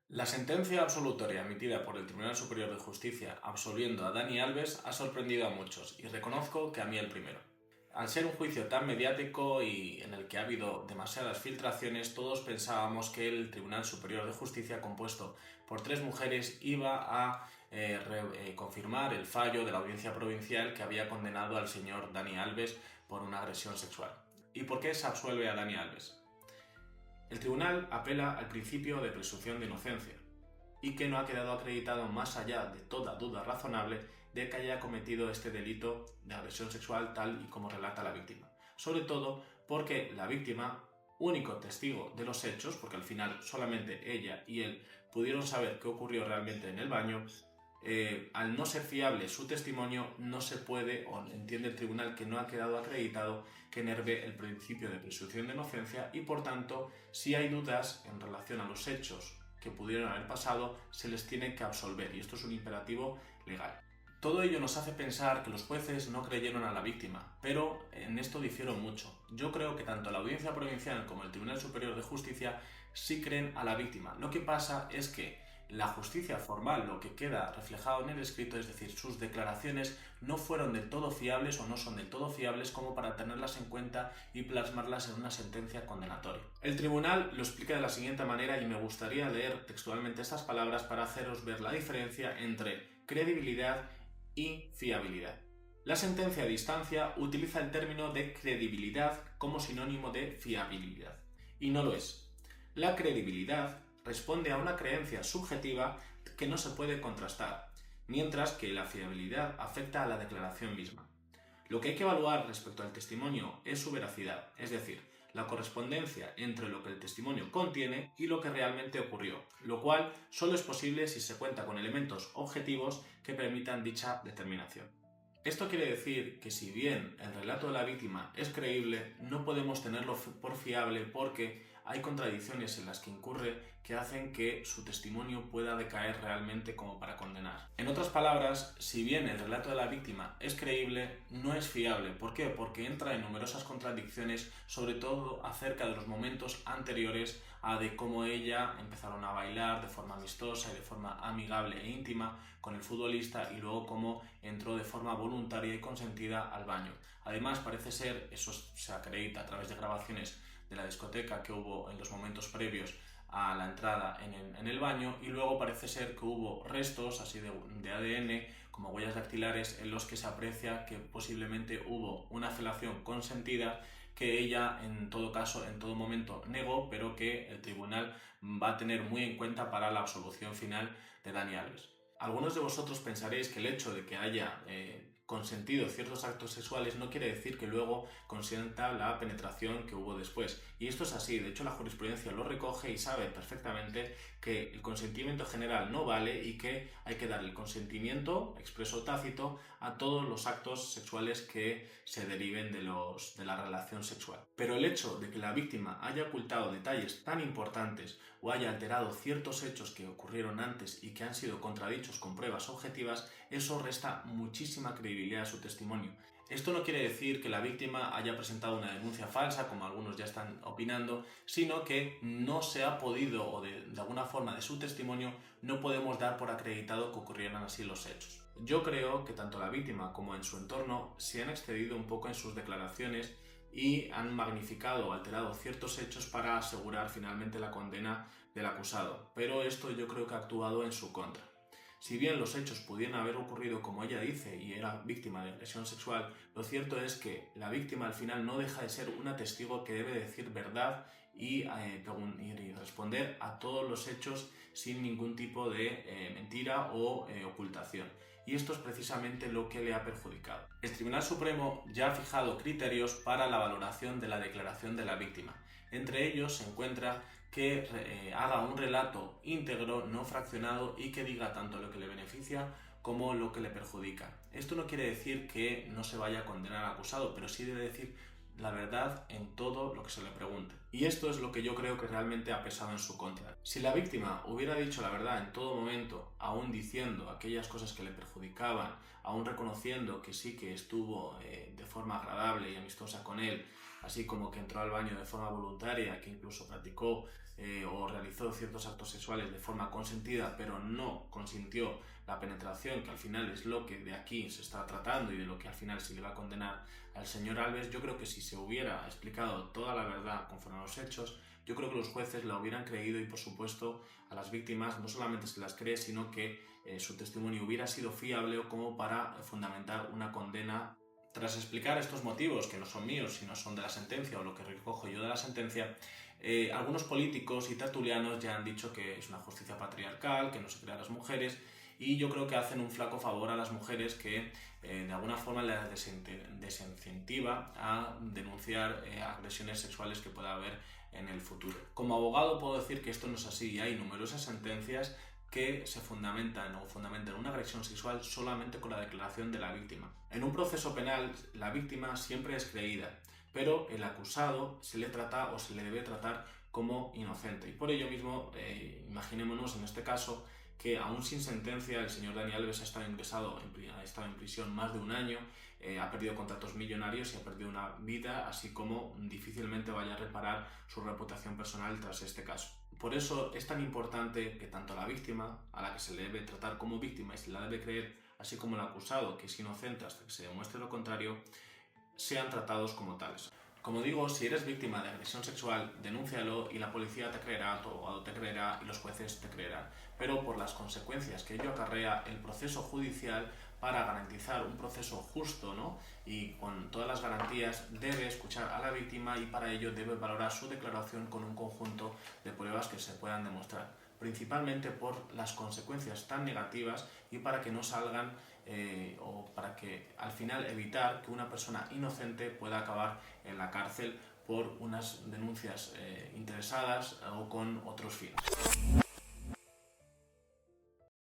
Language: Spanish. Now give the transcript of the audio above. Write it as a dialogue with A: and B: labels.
A: La sentencia absolutoria emitida por el Tribunal Superior de Justicia absolviendo a Dani Alves ha sorprendido a muchos y reconozco que a mí el primero. Al ser un juicio tan mediático y en el que ha habido demasiadas filtraciones, todos pensábamos que el Tribunal Superior de Justicia, compuesto por tres mujeres, iba a confirmar el fallo de la audiencia provincial que había condenado al señor Dani Alves por una agresión sexual. ¿Y por qué se absuelve a Dani Alves? El tribunal apela al principio de presunción de inocencia y que no ha quedado acreditado más allá de toda duda razonable de que haya cometido este delito de agresión sexual tal y como relata la víctima. Sobre todo porque la víctima, único testigo de los hechos, porque al final solamente ella y él pudieron saber qué ocurrió realmente en el baño, al no ser fiable su testimonio, no se puede, o entiende el tribunal que no ha quedado acreditado, que enerve el principio de presunción de inocencia y, por tanto, si hay dudas en relación a los hechos que pudieron haber pasado, se les tiene que absolver, y esto es un imperativo legal. Todo ello nos hace pensar que los jueces no creyeron a la víctima, pero en esto difiero mucho. Yo creo que tanto la Audiencia Provincial como el Tribunal Superior de Justicia sí creen a la víctima. Lo que pasa es que la justicia formal, lo que queda reflejado en el escrito, es decir, sus declaraciones no fueron del todo fiables o no son del todo fiables como para tenerlas en cuenta y plasmarlas en una sentencia condenatoria. El tribunal lo explica de la siguiente manera y me gustaría leer textualmente estas palabras para haceros ver la diferencia entre credibilidad y fiabilidad. La sentencia a distancia utiliza el término de credibilidad como sinónimo de fiabilidad, y no lo es. La credibilidad responde a una creencia subjetiva que no se puede contrastar, mientras que la fiabilidad afecta a la declaración misma. Lo que hay que evaluar respecto al testimonio es su veracidad, es decir, la correspondencia entre lo que el testimonio contiene y lo que realmente ocurrió, lo cual solo es posible si se cuenta con elementos objetivos que permitan dicha determinación. Esto quiere decir que si bien el relato de la víctima es creíble, no podemos tenerlo por fiable porque hay contradicciones en las que incurre que hacen que su testimonio pueda decaer realmente como para condenar. En otras palabras, si bien el relato de la víctima es creíble, no es fiable. ¿Por qué? Porque entra en numerosas contradicciones, sobre todo acerca de los momentos anteriores a de cómo ella empezaron a bailar de forma amistosa y de forma amigable e íntima con el futbolista y luego cómo entró de forma voluntaria y consentida al baño. Además, parece ser, eso se acredita a través de grabaciones de la discoteca que hubo en los momentos previos a la entrada en el baño, y luego parece ser que hubo restos así de ADN como huellas dactilares en los que se aprecia que posiblemente hubo una felación consentida que ella en todo caso, en todo momento negó, pero que el tribunal va a tener muy en cuenta para la absolución final de Dani Alves. Algunos de vosotros pensaréis que el hecho de que haya consentido ciertos actos sexuales no quiere decir que luego consienta la penetración que hubo después. Y esto es así, de hecho la jurisprudencia lo recoge y sabe perfectamente que el consentimiento general no vale y que hay que dar el consentimiento, expreso o tácito, a todos los actos sexuales que se deriven de la relación sexual. Pero el hecho de que la víctima haya ocultado detalles tan importantes o haya alterado ciertos hechos que ocurrieron antes y que han sido contradichos con pruebas objetivas, eso resta muchísima credibilidad a su testimonio. Esto no quiere decir que la víctima haya presentado una denuncia falsa, como algunos ya están opinando, sino que no se ha podido, o de alguna forma de su testimonio, no podemos dar por acreditado que ocurrieran así los hechos. Yo creo que tanto la víctima como en su entorno se han excedido un poco en sus declaraciones y han magnificado o alterado ciertos hechos para asegurar finalmente la condena del acusado, pero esto yo creo que ha actuado en su contra. Si bien los hechos pudieran haber ocurrido como ella dice y era víctima de agresión sexual, lo cierto es que la víctima al final no deja de ser una testigo que debe decir verdad y responder a todos los hechos sin ningún tipo de mentira o ocultación. Y esto es precisamente lo que le ha perjudicado. El Tribunal Supremo ya ha fijado criterios para la valoración de la declaración de la víctima. Entre ellos se encuentra que haga un relato íntegro, no fraccionado y que diga tanto lo que le beneficia como lo que le perjudica. Esto no quiere decir que no se vaya a condenar al acusado, pero sí debe decir la verdad en todo lo que se le pregunte. Y esto es lo que yo creo que realmente ha pesado en su contra. Si la víctima hubiera dicho la verdad en todo momento, aún diciendo aquellas cosas que le perjudicaban, aún reconociendo que sí que estuvo de forma agradable y amistosa con él, así como que entró al baño de forma voluntaria, que incluso practicó o realizó ciertos actos sexuales de forma consentida, pero no consintió la penetración, que al final es lo que de aquí se está tratando y de lo que al final se le va a condenar al señor Alves, yo creo que si se hubiera explicado toda la verdad conforme a los hechos, yo creo que los jueces la hubieran creído y, por supuesto, a las víctimas no solamente se las cree, sino que su testimonio hubiera sido fiable o como para fundamentar una condena. Tras explicar estos motivos, que no son míos, sino son de la sentencia o lo que recojo yo de la sentencia, algunos políticos y tertulianos ya han dicho que es una justicia patriarcal, que no se crea a las mujeres, y yo creo que hacen un flaco favor a las mujeres que de alguna forma les desincentiva a denunciar agresiones sexuales que pueda haber en el futuro. Como abogado puedo decir que esto no es así y hay numerosas sentencias que se fundamentan una agresión sexual solamente con la declaración de la víctima. En un proceso penal, la víctima siempre es creída, pero el acusado se le trata o se le debe tratar como inocente. Y por ello mismo, imaginémonos en este caso que aún sin sentencia el señor Dani Alves ha estado en prisión más de un año, ha perdido contratos millonarios y ha perdido una vida, así como difícilmente vaya a reparar su reputación personal tras este caso. Por eso es tan importante que tanto la víctima, a la que se le debe tratar como víctima y se la debe creer, así como el acusado, que es inocente hasta que se demuestre lo contrario, sean tratados como tales. Como digo, si eres víctima de agresión sexual, denúncialo y la policía te creerá, tu abogado te creerá y los jueces te creerán. Pero por las consecuencias que ello acarrea el proceso judicial, para garantizar un proceso justo, ¿no?, y con todas las garantías, debe escuchar a la víctima y para ello debe valorar su declaración con un conjunto de pruebas que se puedan demostrar, principalmente por las consecuencias tan negativas y para que no salgan o para que al final evitar que una persona inocente pueda acabar en la cárcel por unas denuncias interesadas o con otros fines.